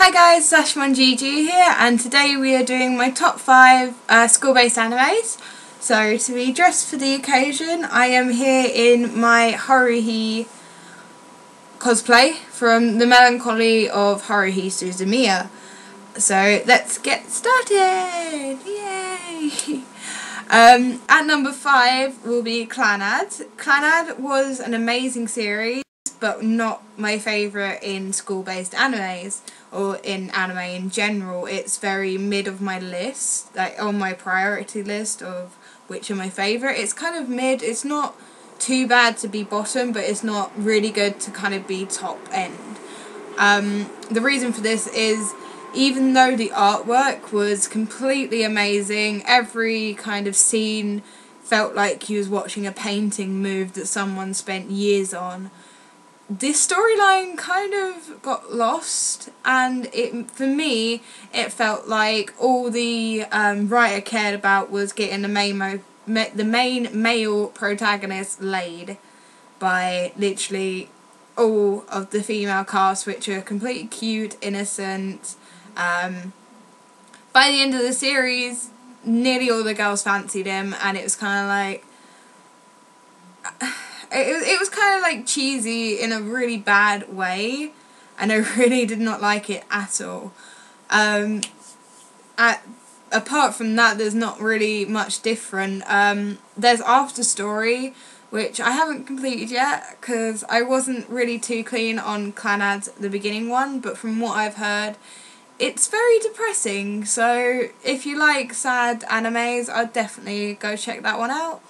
Hi guys, Gigi here, and today we are doing my top 5 school-based animes. So to be dressed for the occasion, I am here in my Haruhi cosplay from The Melancholy of Haruhi Suzumiya. So let's get started! Yay! At number 5 will be Clannad. Clannad was an amazing series, but not my favourite in school-based animes, or in anime in general. It's very mid of my list, like on my priority list of which are my favourite. It's kind of mid. It's not too bad to be bottom, but it's not really good to kind of be top end. The reason for this is, even though the artwork was completely amazing, every kind of scene felt like you was watching a painting move that someone spent years on, this storyline kind of got lost, and for me it felt like all the writer cared about was getting the main male protagonist laid by literally all of the female cast, which are completely cute, innocent. By the end of the series, nearly all the girls fancied him, and it was kind of like it was kind of like cheesy in a really bad way, and I really did not like it at all. Apart from that, there's not really much different. There's After Story, which I haven't completed yet because I wasn't really too keen on Clannad, the beginning one, but from what I've heard, it's very depressing. So if you like sad animes, I'd definitely go check that one out.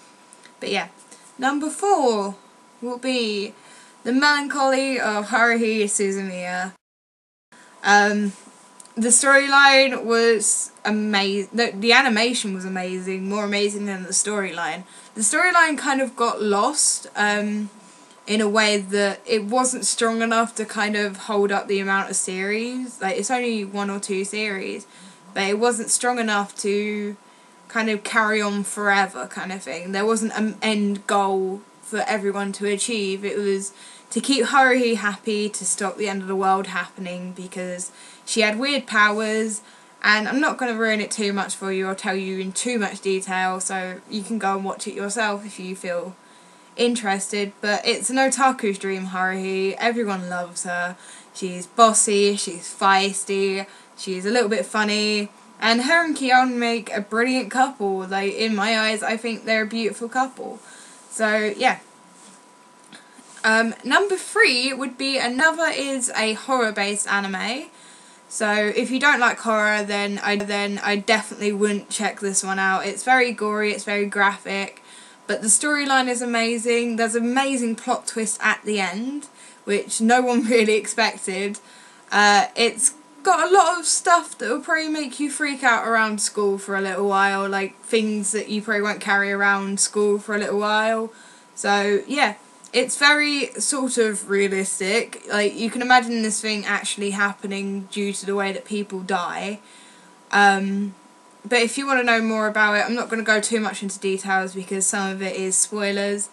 But yeah. Number 4 will be The Melancholy of Haruhi Suzumiya. The storyline was amazing. The animation was amazing, more amazing than the storyline. The storyline kind of got lost in a way that it wasn't strong enough to kind of hold up the amount of series. Like, it's only 1 or 2 series, but it wasn't strong enough to kind of carry on forever kind of thing. There wasn't an end goal for everyone to achieve. It was to keep Haruhi happy, to stop the end of the world happening, because she had weird powers, and I'm not going to ruin it too much for you or tell you in too much detail, so you can go and watch it yourself if you feel interested. But it's an otaku's dream, Haruhi. Everyone loves her. She's bossy, she's feisty, she's a little bit funny, and her and Kion make a brilliant couple. Like, in my eyes, I think they're a beautiful couple. So, yeah. Number 3 would be is a horror-based anime. So, if you don't like horror, then I definitely wouldn't check this one out. It's very gory, it's very graphic, but the storyline is amazing. There's an amazing plot twist at the end, which no one really expected. It's got a lot of stuff that will probably make you freak out around school for a little while, like things that you probably won't carry around school for a little while. So yeah, it's very sort of realistic. Like, you can imagine this thing actually happening due to the way that people die. But if you want to know more about it, I'm not going to go too much into details because some of it is spoilers.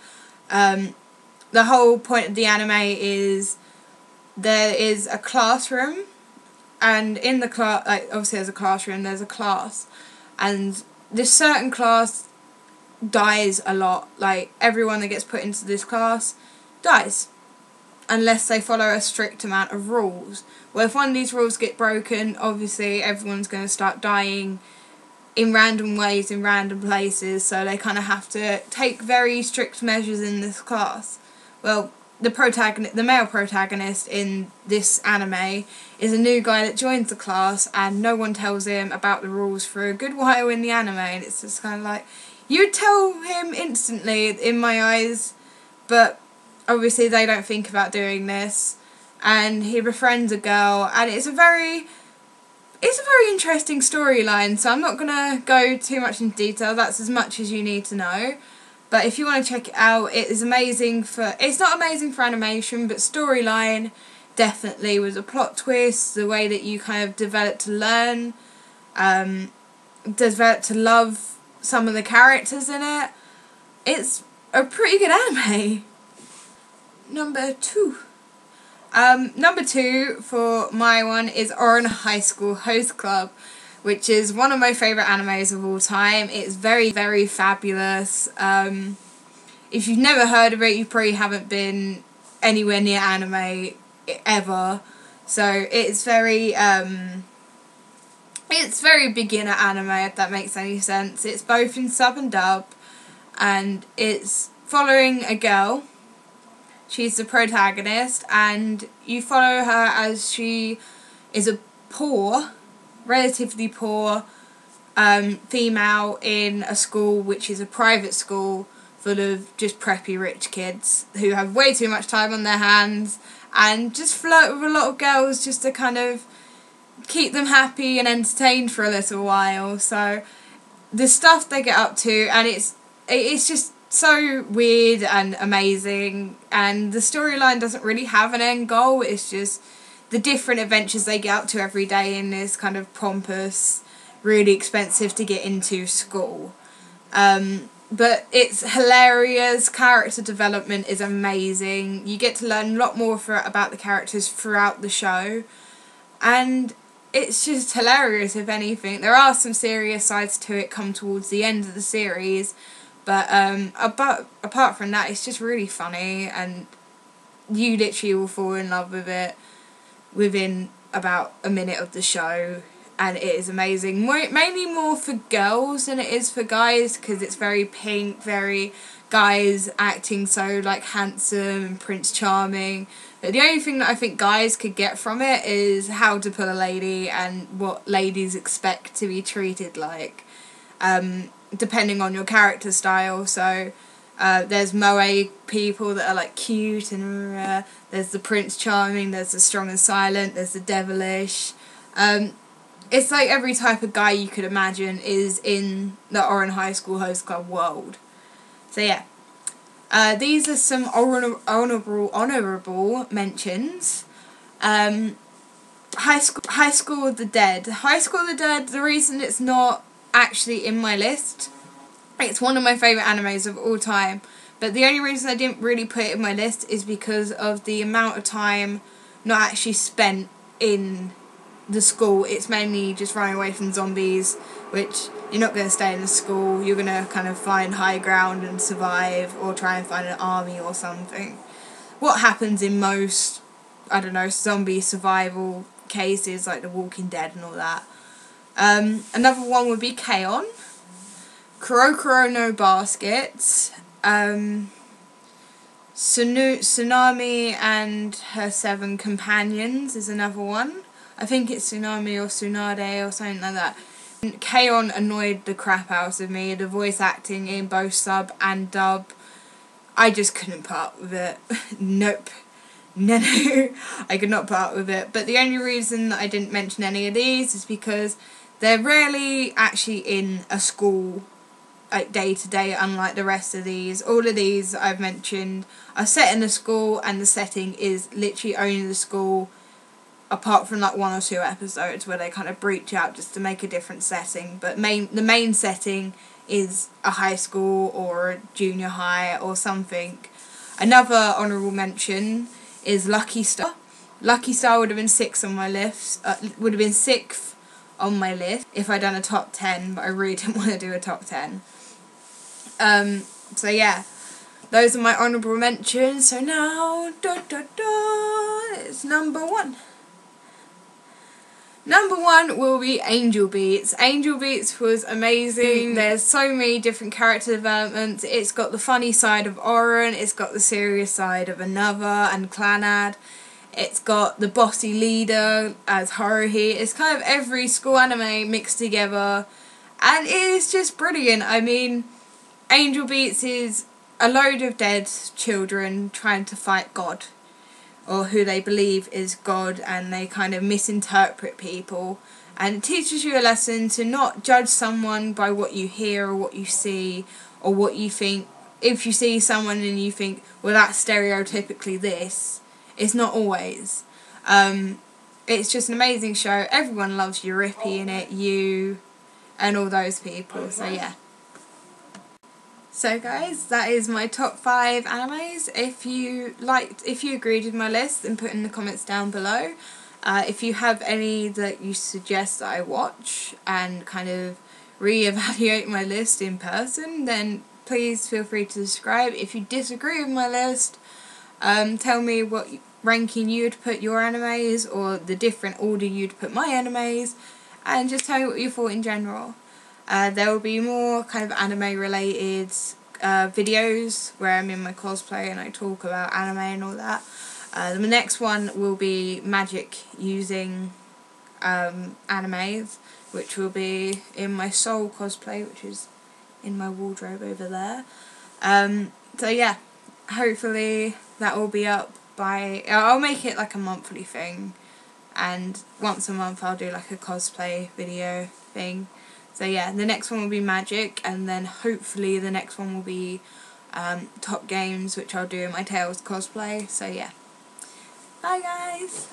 The whole point of the anime is there is a classroom, and in the class, like, obviously there's a classroom, there's a class, and this certain class dies a lot. Like, everyone that gets put into this class dies, unless they follow a strict amount of rules. Well, if one of these rules get broken, obviously everyone's going to start dying in random ways, in random places, so they kind of have to take very strict measures in this class. Well, the male protagonist in this anime is a new guy that joins the class, and no one tells him about the rules for a good while in the anime, and it's just kind of like, you'd tell him instantly in my eyes, but obviously they don't think about doing this, and he befriends a girl, and it's a very interesting storyline, so I'm not going to go too much into detail. That's as much as you need to know. But if you want to check it out, it is amazing it's not amazing for animation, but storyline definitely, with a plot twist, the way that you kind of develop to learn, develop to love some of the characters in it. It's a pretty good anime. Number 2. Number 2 for my one is Ouran High School Host Club, which is one of my favourite animes of all time. It's very, very fabulous. If you've never heard of it, you probably haven't been anywhere near anime ever. So it's very beginner anime, if that makes any sense. It's both in sub and dub, and it's following a girl. She's the protagonist, and you follow her as she is a poor, relatively poor female in a school which is a private school full of just preppy rich kids who have way too much time on their hands and just flirt with a lot of girls just to kind of keep them happy and entertained for a little while. So the stuff they get up to, and it's just so weird and amazing, and the storyline doesn't really have an end goal. It's just the different adventures they get up to every day in this kind of pompous, really expensive to get into school. But it's hilarious. Character development is amazing. You get to learn a lot more about the characters throughout the show, and it's just hilarious. If anything, there are some serious sides to it come towards the end of the series, but apart from that, it's just really funny, and you literally will fall in love with it within about a minute of the show, and it is amazing. Mainly more for girls than it is for guys, because it's very pink, very guys acting so like handsome and Prince Charming. But the only thing that I think guys could get from it is how to pull a lady and what ladies expect to be treated like, depending on your character style. So there's moe people that are like cute, and there's the Prince Charming, there's the strong and silent, there's the devilish. It's like every type of guy you could imagine is in the Ouran High School Host Club world. So yeah, these are some honourable mentions. High School of the Dead. High School of the Dead, the reason it's not actually in my list, it's one of my favourite animes of all time, but the only reason I didn't really put it in my list is because of the amount of time not actually spent in the school. It's mainly just running away from zombies, which you're not going to stay in the school. You're going to kind of find high ground and survive, or try and find an army or something. What happens in most, I don't know, zombie survival cases like The Walking Dead and all that. Another one would be K-On! Kurokuro no Baskets. Tsunami and Her 7 Companions is another one. I think it's Tsunami or Tsunade or something like that. K-On! Annoyed the crap out of me. The voice acting in both sub and dub, I just couldn't put up with it. Nope. No, I could not put up with it. But the only reason that I didn't mention any of these is because they're rarely actually in a school, like day to day, unlike the rest of these. All of these I've mentioned are set in a school, and the setting is literally only the school, apart from like 1 or 2 episodes where they kind of breach out just to make a different setting. But the main setting is a high school or a junior high or something. Another honourable mention is Lucky Star. Lucky Star would have been 6 on my list. Would have been 6th on my list if I'd done a top 10, but I really didn't want to do a top 10. So yeah, those are my honourable mentions. So now, it's number 1. Number 1 will be Angel Beats. Angel Beats was amazing. There's so many different character developments. It's got the funny side of Ouran, it's got the serious side of Another and Clannad. It's got the bossy leader as Haruhi. It's kind of every school anime mixed together, and it is just brilliant. I mean, Angel Beats is a load of dead children trying to fight God, or who they believe is God, and they kind of misinterpret people, and it teaches you a lesson to not judge someone by what you hear or what you see or what you think. If you see someone and you think, well, that's stereotypically this, it's not always. It's just an amazing show. Everyone loves Euripi in it, you, and all those people, so yeah. So guys, that is my top 5 animes. If you agreed with my list, then put in the comments down below. If you have any that you suggest that I watch and kind of re-evaluate my list in person, then please feel free to subscribe. If you disagree with my list, tell me what ranking you'd put your animes, or the different order you'd put my animes, and just tell me what you thought in general. There will be more kind of anime related videos where I'm in my cosplay and I talk about anime and all that. The next one will be magic using animes, which will be in my Soul cosplay, which is in my wardrobe over there. So yeah, hopefully that will be up by... I'll make it like a monthly thing, and once a month I'll do like a cosplay video thing. So yeah, the next one will be magic, and then hopefully the next one will be top games, which I'll do in my Tails cosplay. So yeah. Bye guys!